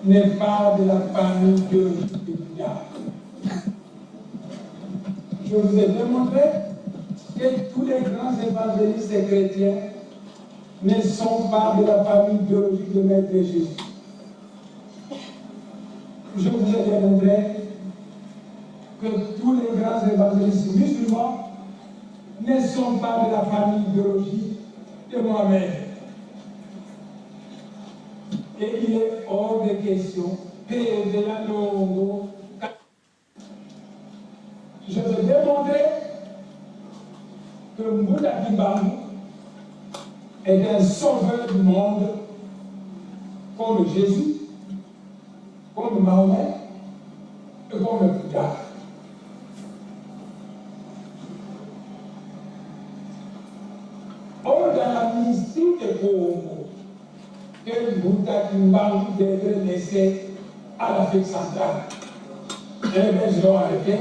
n'est pas de la famille biologique du diable. Je vous ai démontré que tous les grands évangélistes et chrétiens ne sont pas de la famille biologique de Maître Jésus. Je vous ai démontré que tous les grands évangélistes musulmans ne sont pas de la famille biologique de Mohamed. Et il est hors de question que de la longue. Je vais démontrer que Mbouda Kimbangou est un sauveur du monde comme Jésus, comme Mahomet et comme Bouddha. Or, dans la mystique de Congo, que Mbouda Kimbangou devrait laisser à l'Afrique centrale. Et les Belges l'ont arrêté.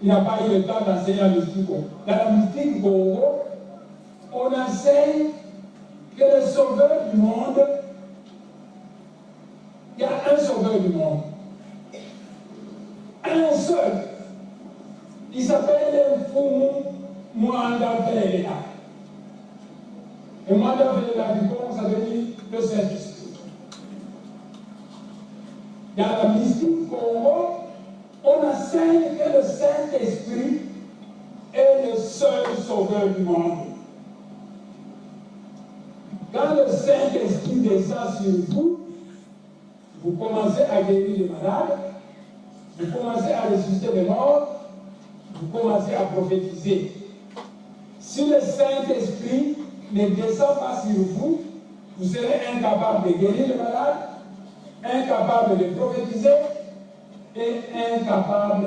Il n'a pas eu le temps d'enseigner la mystique. Dans la mystique du Congo, on enseigne que le sauveur du monde, il y a un sauveur du monde. Un seul. Il s'appelle Mfumu Mwanda Velela. Et Mwanda Velela, du coup, ça veut dire le Saint-Esprit. Dans la mystique du Congo, on enseigne que le Saint-Esprit est le seul sauveur du monde. Quand le Saint-Esprit descend sur vous, vous commencez à guérir les malades, vous commencez à ressusciter les morts, vous commencez à prophétiser. Si le Saint-Esprit ne descend pas sur vous, vous serez incapable de guérir les malades, incapable de prophétiser, et incapable.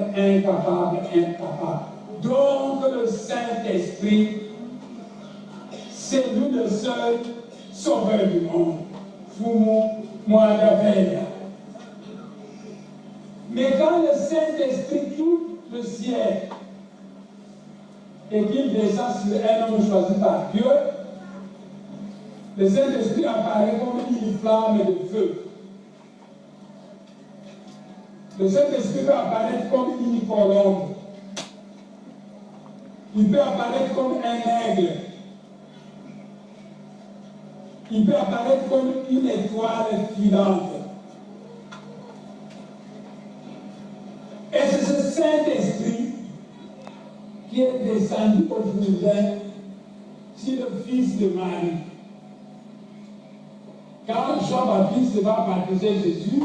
Donc le Saint-Esprit, c'est lui le seul sauveur du monde. Fumu Mwanda Velela. Mais quand le Saint-Esprit quitte le ciel et qu'il descend sur un homme choisi par Dieu, le Saint-Esprit apparaît comme une flamme de feu. Le Saint-Esprit peut apparaître comme une colombe. Il peut apparaître comme un aigle. Il peut apparaître comme une étoile filante. Et c'est ce Saint-Esprit qui est descendu au Jourdain sur le fils de Marie. Quand Jean-Baptiste va baptiser Jésus,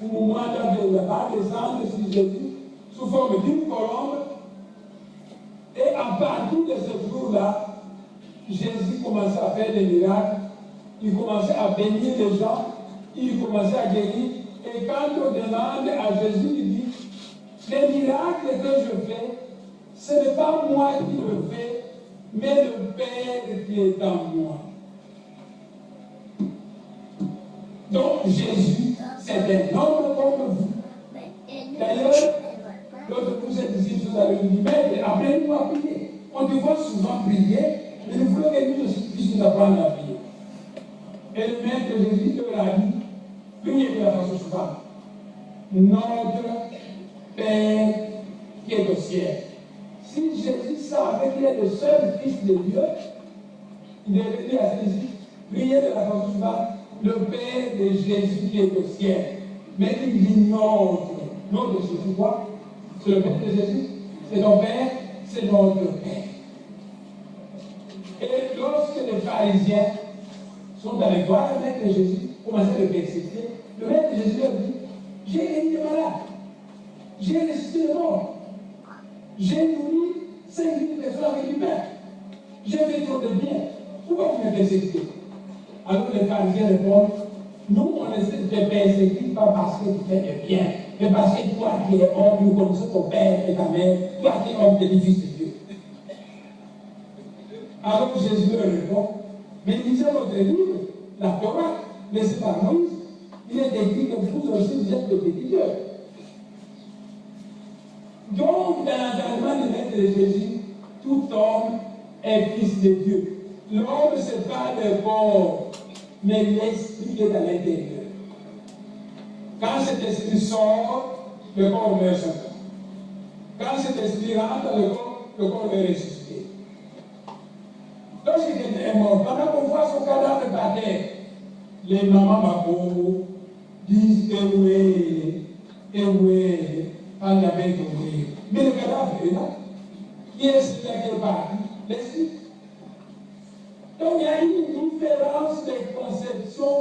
au moment où il va descendre sur Jésus sous forme d'une colombe, et à partir de ce jour-là, Jésus commençait à faire des miracles, il commençait à bénir les gens, il commençait à guérir, et quand on demande à Jésus, il dit, les miracles que je fais, ce n'est pas moi qui le fais, mais le Père qui est en moi. Donc Jésus, c'est un homme comme vous. D'ailleurs, l'autre vous êtes ici, vous avez dit, mais apprenez-nous à prier. On te voit souvent prier, mais nous voulons que nous puissions nous apprendre à prier. Et le maître Jésus leur a dit, priez de la façon suivante. Notre Père qui est au ciel. Si Jésus savait qu'il est le seul Fils de Dieu, il devait dire à Jésus, priez de la façon suivante. Le Père de Jésus qui est au ciel. Mais il dit notre. Notre Jésus quoi? C'est le Père de Jésus. C'est ton Père, c'est notre Père. Et lorsque les pharisiens sont allés voir le Maître de Jésus, commençaient à le persécuter, le Maître de Jésus leur dit, j'ai guéri les malades, j'ai ressuscité les morts, j'ai nourri 5 000 personnes avec du pain, j'ai fait trop de bien. Pourquoi vous me persécutez? Alors les pharisiens répondent, nous on essaie de te persécuter pas parce que tu fais du bien, mais parce que toi qui es homme, nous connaissons ton père et ta mère, toi qui es homme, tu es le Fils de Dieu. Alors Jésus leur répond, mais lisez votre livre, la Torah, laissée par Moïse, il est écrit que vous aussi vous êtes des pécheurs. Donc, dans l'engagement du Maître de Jésus, tout homme est fils de Dieu. L'homme, ce n'est pas le corps, mais l'esprit qui est à l'intérieur. cet esprit sort, le corps meurt son corps. Quand cet esprit rentre dans le corps est ressuscité. Lorsque quelqu'un est mort, pendant qu'on voit son cadavre par terre, les mamans Mabo disent en y avait tombé. Mais le cadavre est là. Qui est-ce qui est parti? L'esprit. Donc il y a une différence de conception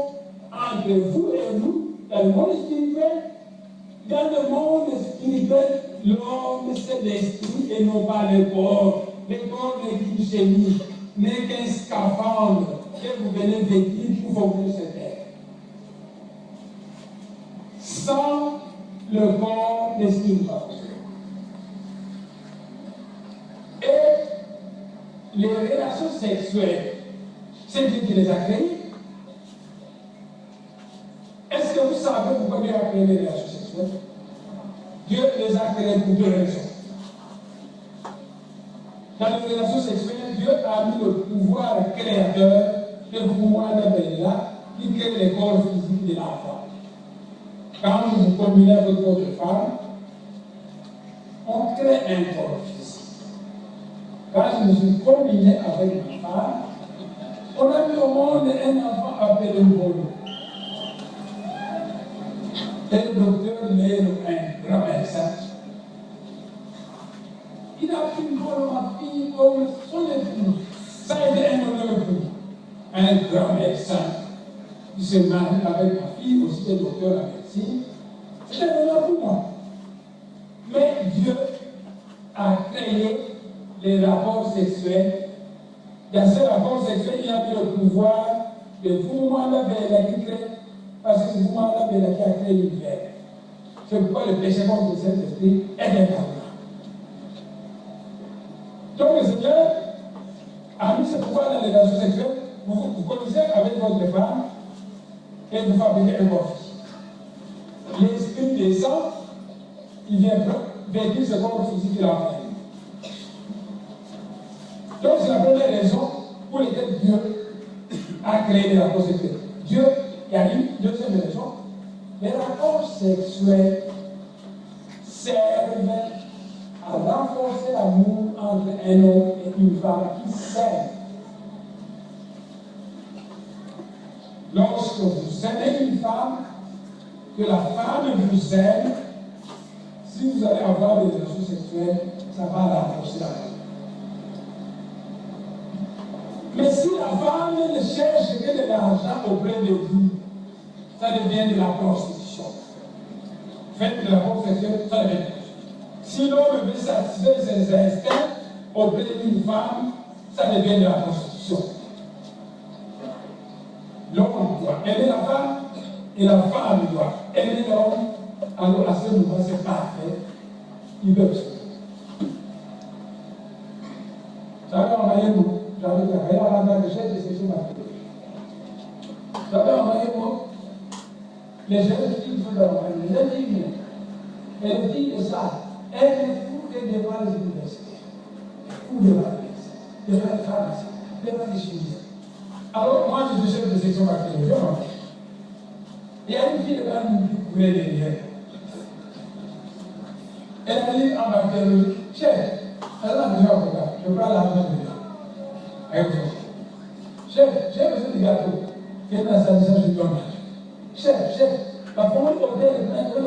entre vous et nous dans le monde spirituel. Dans le monde spirituel, l'homme c'est l'esprit et non pas le corps. Le corps n'est qu'une chemise, n'est qu'un scaphandre que vous venez vêtir pour fonctionner cette terre. Sans le corps, l'esprit ne va pas. Et les relations sexuelles, c'est Dieu qui les a créées. Est-ce que vous savez pourquoi Dieu a créé les relations sexuelles? Dieu les a créées pour deux raisons. Dans les relations sexuelles, Dieu a mis le pouvoir créateur de pouvoir de là qui crée le corps physique de l'enfant. Quand vous combinez avec votre femme, on crée un corps physique. Quand je me suis combiné avec ma femme, on a mis au monde un enfant appelé Mbolo. Et le docteur Léo, un grand médecin, il a pris ma fille comme son épouse. Ça a été un honneur pour moi. Un grand médecin qui se marie avec ma fille, aussi des docteurs en médecine. C'est un honneur pour moi. Mais Dieu a créé les rapports sexuels. Dans ces rapports sexuels, il a mis le pouvoir de mouvement vers qui crée, parce que c'est le mouvement qui a créé l'univers. C'est pourquoi le péché contre cet esprit est interdit. Donc le Seigneur a mis ce pouvoir dans les relations sexuelles. Vous connaissez avec votre femme et vous fabriquez un corps physique. L'esprit descend, il vient vêtir ce corps physique qu'il a envoyé. Donc c'est la première raison pour laquelle Dieu a créé les rapports sexuels. Dieu, il y a une deuxième raison. Les rapports sexuels servent à renforcer l'amour entre un homme et une femme qui s'aiment. Lorsque vous aimez une femme, que la femme vous aime, si vous allez avoir des relations sexuelles, ça va renforcer l'amour. Mais si la femme ne cherche que de l'argent auprès de vous, ça devient de la prostitution. Faites de la prostitution, ça devient. Si l'homme veut satisfaire ses instincts auprès d'une femme, ça devient de la prostitution. L'homme doit aimer la femme et la femme doit aimer l'homme. Alors à ce moment, c'est parfait. Ils peuvent se. Ça va envoyer nous. J'avais dit, regarde la recherche de ces choses. J'avais envoyé moi. Les jeunes filles sont dans les jeunes filles. Et les filles de ça, elles ne foutent devant les universités. Ou devant les médecins, devant les pharmacies, devant les chimiques. Alors, moi, je suis chef de section bactérienne. Il y a une fille devant nous qui coulait derrière. Elle a dit en bactériologie, chef, elle a besoin de ça. Je prends l'argent de Dieu. Chef, j'ai besoin de gâteau. Quelle est la satisfaction du dommage? Chef, la famille hôtel,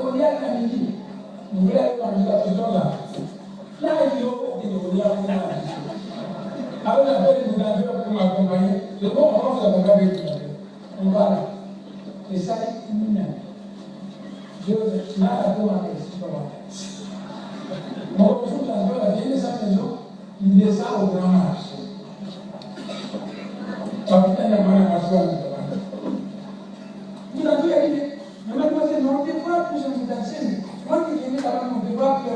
on y a un midi. Vous voulez aller manger la prison là? Là, il y a un alors, j'appelle les gouverneurs pour m'accompagner. C'est bon, on va vous accompagner avec les gouverneurs. On va là. Et ça est imminent. Je là, la tour en question. Mon retour dans la vieille de sa maison, il descend au grand marché. Vous avez dit, mademoiselle, on ne peut pas plus en danser. Moi qui viens là-bas, on peut voir que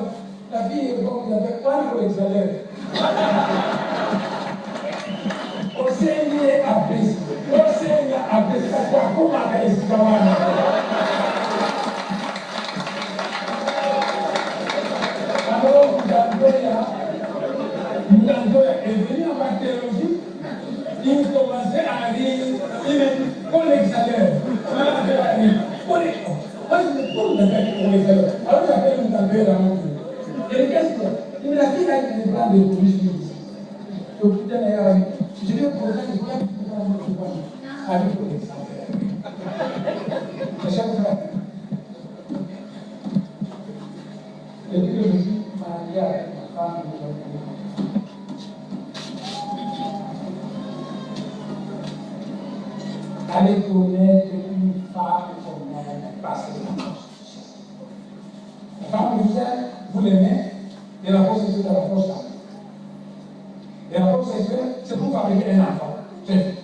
la vie est bonne, il n'y avait pas de l'exagère. Au Seigneur apprécie. Au Seigneur apprécie. Comment apprécie alors, Moudandoya est venu en bactériologie. Il commençait à rire, il m'a dit, qu'on l'exagère. Moi, je On les fait. Alors, il appelle une tapée dans mon cœur. Et qu'est-ce que c'est? Il me a dit là qu'il est plein de police. Donc, putain, je vais pour ça, je vais avec les c'est chaque fois. Et puis, je me suis marié avec ma femme. Allez connaître une femme comme elle, parce que la femme que vous êtes, vous l'aimez, et la force sexuelle est la force. Et la force sexuelle, c'est pour fabriquer un enfant. C'est